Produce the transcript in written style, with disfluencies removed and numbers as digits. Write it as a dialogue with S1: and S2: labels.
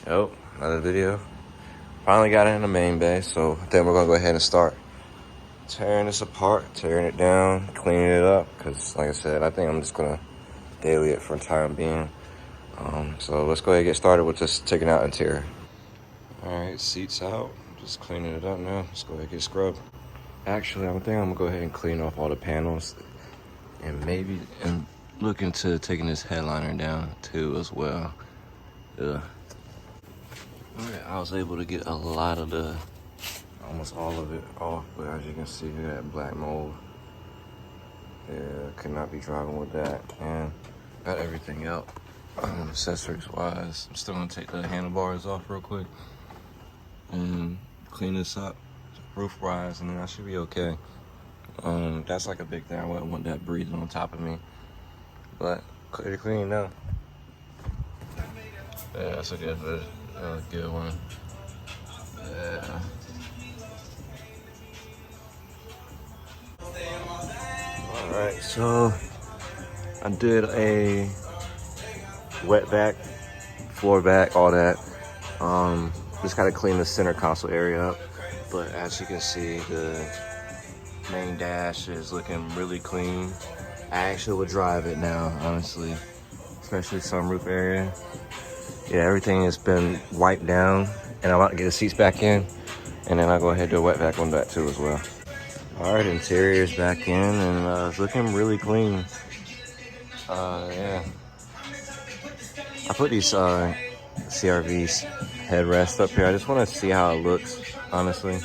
S1: Oh, another video. Finally got it in the main bay, so I think we're gonna go ahead and start tearing this apart, tearing it down, cleaning it up, because like I said, I think I'm just gonna daily it for the time being. So let's go ahead and get started with just taking out interior. All right, seats out, just cleaning it up now. Let's go ahead and get scrubbed. Actually, I think I'm gonna go ahead and clean off all the panels and maybe look into taking this headliner down too as well. Ugh. Alright, I was able to get a lot of almost all of it off, but as you can see, that black mold. Yeah, could not be driving with that. And got everything out, accessories wise. I'm still gonna take the handlebars off real quick and clean this up, roof wise, and then I should be okay. That's like a big thing. I wouldn't want that breathing on top of me, but clear to clean now. Yeah, that's a good one. Yeah. All right, so I did a wet back, floor back, all that. Just gotta clean the center console area up. But as you can see, the main dash is looking really clean. I actually would drive it now, honestly, especially sunroof area. Yeah, everything has been wiped down, and I'm about to get the seats back in, and then I'll go ahead and do a wet back on that too as well. All right, interior's back in, and it's looking really clean. Yeah. I put these CRVs headrests up here. I just want to see how it looks, honestly.